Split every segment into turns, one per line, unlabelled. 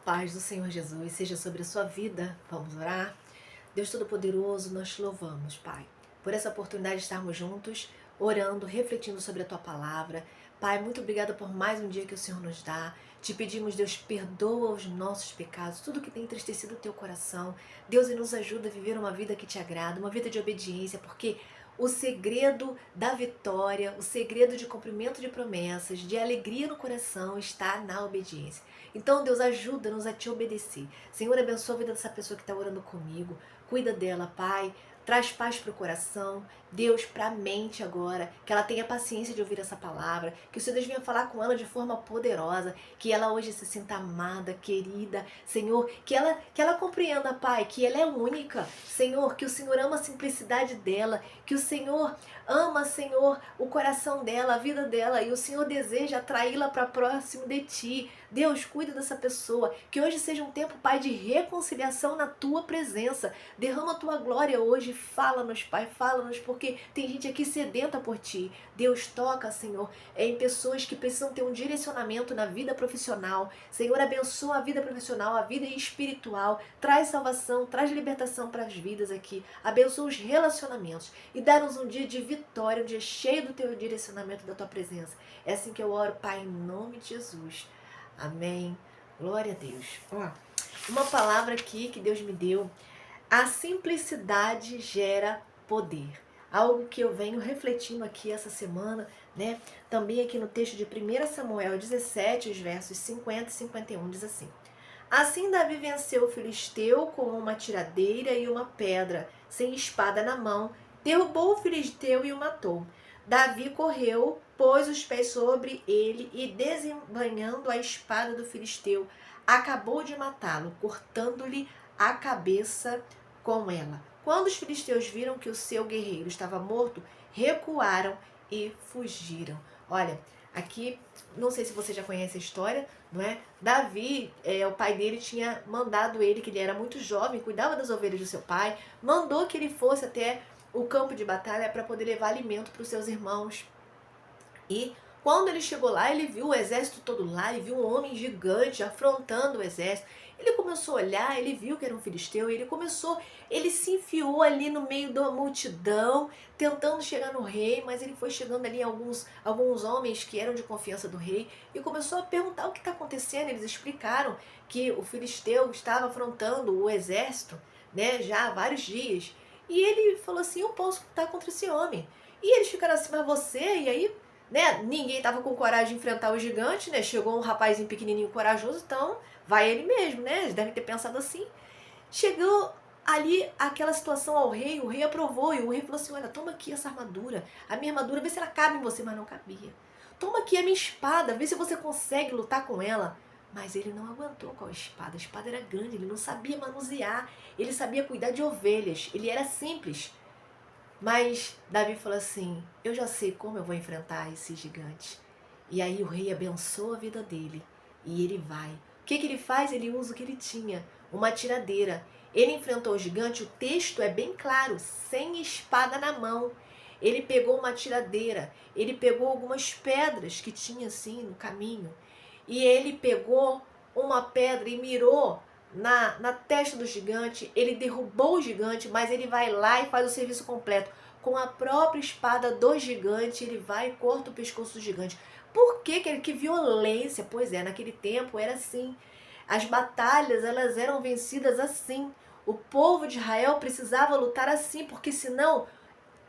Paz do Senhor Jesus seja sobre a sua vida. Vamos orar? Deus Todo-Poderoso, nós te louvamos, Pai, por essa oportunidade de estarmos juntos, orando, refletindo sobre a Tua Palavra. Pai, muito obrigada por mais um dia que o Senhor nos dá. Te pedimos, Deus, perdoa os nossos pecados, tudo que tem entristecido o Teu coração. Deus, e nos ajuda a viver uma vida que te agrada, uma vida de obediência, porque o segredo da vitória, o segredo de cumprimento de promessas, de alegria no coração está na obediência. Então, Deus, ajuda-nos a te obedecer. Senhor, abençoa a vida dessa pessoa que está orando comigo. Cuida dela, Pai. Traz paz para o coração, Deus, para a mente agora, que ela tenha paciência de ouvir essa palavra, que o Senhor Deus venha falar com ela de forma poderosa, que ela hoje se sinta amada, querida, Senhor, que ela compreenda, Pai, que ela é única, Senhor, que o Senhor ama a simplicidade dela, que o Senhor ama, Senhor, o coração dela, a vida dela, e o Senhor deseja atraí-la para próximo de Ti. Deus, cuida dessa pessoa, que hoje seja um tempo, Pai, de reconciliação na Tua presença. Derrama a Tua glória hoje, fala-nos, Pai, fala-nos, porque tem gente aqui sedenta por Ti. Deus, toca, Senhor, em pessoas que precisam ter um direcionamento na vida profissional. Senhor, abençoa a vida profissional, a vida espiritual, traz salvação, traz libertação para as vidas aqui. Abençoa os relacionamentos e dá-nos um dia de vitória, um dia cheio do Teu direcionamento, da Tua presença. É assim que eu oro, Pai, em nome de Jesus. Amém. Glória a Deus. Uma palavra aqui que Deus me deu. A simplicidade gera poder. Algo que eu venho refletindo aqui essa semana, né? Também aqui no texto de 1 Samuel 17, os versos 50 e 51, diz assim: Assim Davi venceu o filisteu com uma tiradeira e uma pedra, sem espada na mão, derrubou o filisteu e o matou. Davi correu, pôs os pés sobre ele e, desembainhando a espada do filisteu, acabou de matá-lo, cortando-lhe a cabeça com ela. Quando os filisteus viram que o seu guerreiro estava morto, recuaram e fugiram. Olha, aqui, não sei se você já conhece a história, não é? Davi, o pai dele tinha mandado ele, que ele era muito jovem, cuidava das ovelhas do seu pai, mandou que ele fosse até o campo de batalha para poder levar alimento para os seus irmãos. E quando ele chegou lá, ele viu o exército todo lá, ele viu um homem gigante afrontando o exército. Ele começou a olhar, ele viu que era um filisteu, ele se enfiou ali no meio da multidão, tentando chegar no rei, mas ele foi chegando ali alguns homens que eram de confiança do rei e começou a perguntar o que está acontecendo. Eles explicaram que o filisteu estava afrontando o exército, né, já há vários dias. E ele falou assim: eu posso lutar contra esse homem. E eles ficaram assim: mas você? E aí, né, ninguém tava com coragem de enfrentar o gigante, né? Chegou um rapazinho pequenininho corajoso, então vai ele mesmo, né? Eles devem ter pensado assim. Chegou ali aquela situação ao rei, o rei aprovou e o rei falou assim: olha, toma aqui essa armadura, a minha armadura, vê se ela cabe em você, mas não cabia. Toma aqui a minha espada, vê se você consegue lutar com ela. Mas ele não aguentou com a espada era grande, ele não sabia manusear, ele sabia cuidar de ovelhas, ele era simples. Mas Davi falou assim: eu já sei como eu vou enfrentar esse gigante. E aí o rei abençoa a vida dele e ele vai. O que ele faz? Ele usa o que ele tinha, uma tiradeira. Ele enfrentou o gigante, o texto é bem claro, sem espada na mão. Ele pegou uma tiradeira, ele pegou algumas pedras que tinha assim no caminho. E ele pegou uma pedra e mirou na testa do gigante. Ele derrubou o gigante, mas ele vai lá e faz o serviço completo. Com a própria espada do gigante, ele vai e corta o pescoço do gigante. Por que que violência? Pois é, naquele tempo era assim. As batalhas, elas eram vencidas assim. O povo de Israel precisava lutar assim, porque senão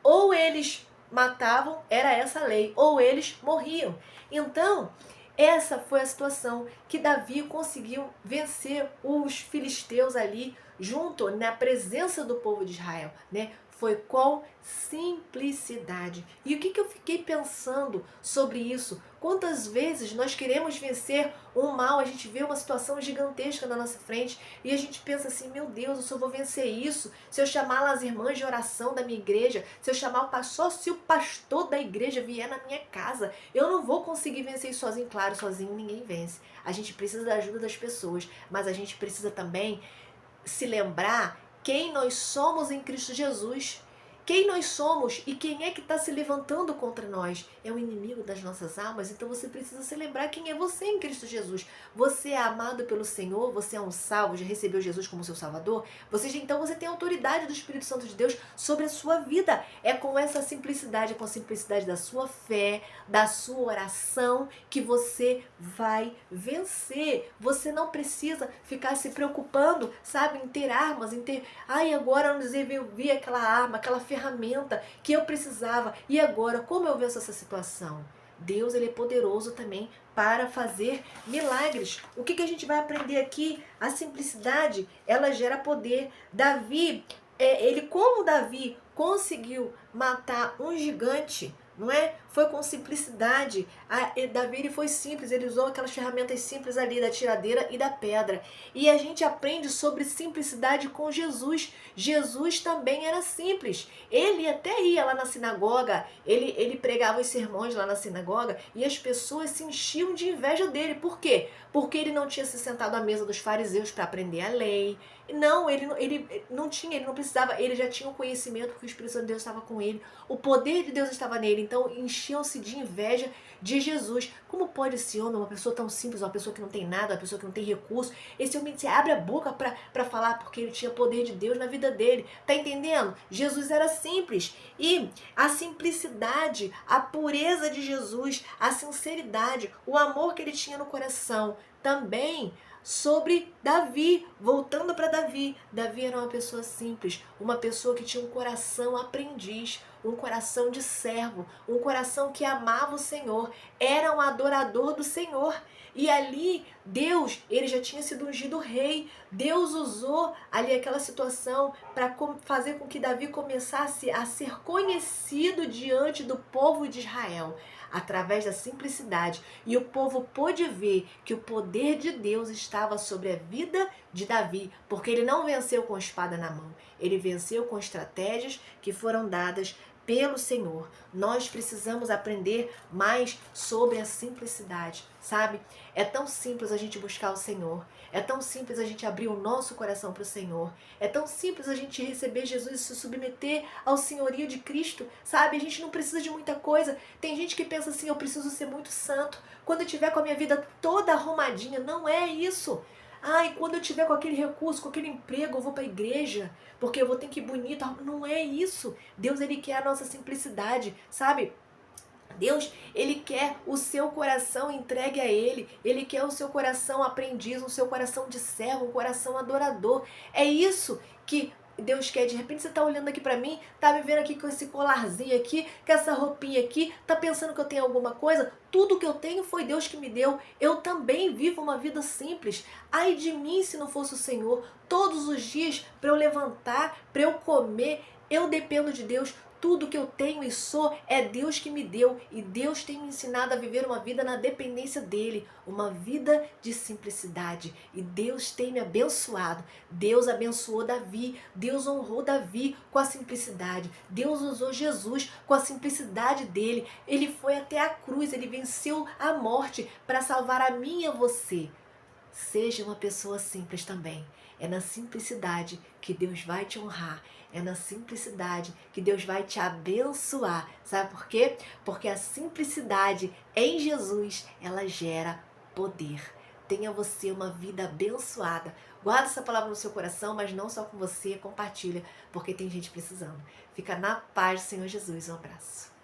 ou eles matavam, era essa a lei, ou eles morriam. Então, essa foi a situação que Davi conseguiu vencer os filisteus ali, junto na presença do povo de Israel, né? Foi com simplicidade. E o que eu fiquei pensando sobre isso? Quantas vezes nós queremos vencer um mal, a gente vê uma situação gigantesca na nossa frente e a gente pensa assim: meu Deus, eu só vou vencer isso se eu chamar lá as irmãs de oração da minha igreja, se eu chamar o pastor, se o pastor da igreja vier na minha casa. Eu não vou conseguir vencer isso sozinho. Claro, sozinho ninguém vence. A gente precisa da ajuda das pessoas, mas a gente precisa também se lembrar quem nós somos em Cristo Jesus. quem nós somos e quem é que está se levantando contra nós. É o inimigo das nossas almas, então você precisa se lembrar quem é você em Cristo Jesus. Você é amado pelo Senhor, você é um salvo, já recebeu Jesus como seu Salvador. Então você tem a autoridade do Espírito Santo de Deus sobre a sua vida. É com essa simplicidade, com a simplicidade da sua fé, da sua oração, que você vai vencer. Você não precisa ficar se preocupando, sabe, em ter armas, em ter... Ai, agora eu vi aquela arma, aquela ferramenta que eu precisava. E agora, como eu venço essa situação? Deus, ele é poderoso também para fazer milagres. O que a gente vai aprender aqui? A simplicidade, ela gera poder. Como Davi conseguiu matar um gigante, não é? Foi com simplicidade. Davi, ele foi simples, ele usou aquelas ferramentas simples ali da tiradeira e da pedra. E a gente aprende sobre simplicidade com Jesus. Jesus também era simples. Ele até ia lá na sinagoga, ele pregava os sermões lá na sinagoga e as pessoas se enchiam de inveja dele. Por quê? Porque ele não tinha se sentado à mesa dos fariseus para aprender a lei. Não, ele não tinha, ele não precisava, ele já tinha o conhecimento porque o Espírito Santo de Deus estava com ele, o poder de Deus estava nele, então enchiam-se de inveja de Jesus. Como pode esse homem, uma pessoa tão simples, uma pessoa que não tem nada, uma pessoa que não tem recurso, esse homem se abre a boca para falar porque ele tinha poder de Deus na vida dele, tá entendendo? Jesus era simples, e a simplicidade, a pureza de Jesus, a sinceridade, o amor que ele tinha no coração, também sobre Davi, voltando para Davi. Davi era uma pessoa simples, uma pessoa que tinha um coração aprendiz, um coração de servo, um coração que amava o Senhor, era um adorador do Senhor. E ali, Deus, ele já tinha sido ungido rei. Deus usou ali aquela situação para fazer com que Davi começasse a ser conhecido diante do povo de Israel, através da simplicidade. E o povo pôde ver que o poder de Deus estava sobre a vida de Davi, porque ele não venceu com a espada na mão, ele venceu com estratégias que foram dadas pelo Senhor. Nós precisamos aprender mais sobre a simplicidade, sabe? É tão simples a gente buscar o Senhor, é tão simples a gente abrir o nosso coração para o Senhor, é tão simples a gente receber Jesus e se submeter ao senhorio de Cristo, sabe? A gente não precisa de muita coisa. Tem gente que pensa assim, eu preciso ser muito santo quando eu tiver com a minha vida toda arrumadinha. Não é isso. Quando eu tiver com aquele recurso, com aquele emprego, eu vou para a igreja, porque eu vou ter que ir bonita. Não é isso. Deus, ele quer a nossa simplicidade, sabe? Deus, ele quer o seu coração entregue a ele. Ele quer o seu coração aprendiz, o seu coração de servo, um coração adorador. É isso que Deus quer. De repente você tá olhando aqui pra mim, tá me vendo aqui com esse colarzinho aqui, com essa roupinha aqui, tá pensando que eu tenho alguma coisa? Tudo que eu tenho foi Deus que me deu. Eu também vivo uma vida simples. Ai de mim se não fosse o Senhor. Todos os dias, para eu levantar, para eu comer, eu dependo de Deus. Tudo que eu tenho e sou é Deus que me deu. E Deus tem me ensinado a viver uma vida na dependência dEle. Uma vida de simplicidade. E Deus tem me abençoado. Deus abençoou Davi. Deus honrou Davi com a simplicidade. Deus usou Jesus com a simplicidade dele. Ele foi até a cruz. Ele venceu a morte para salvar a mim e a você. Seja uma pessoa simples também. É na simplicidade que Deus vai te honrar. É na simplicidade que Deus vai te abençoar. Sabe por quê? Porque a simplicidade em Jesus, ela gera poder. Tenha você uma vida abençoada. Guarda essa palavra no seu coração, mas não só com você, compartilha, porque tem gente precisando. Fica na paz do Senhor Jesus. Um abraço.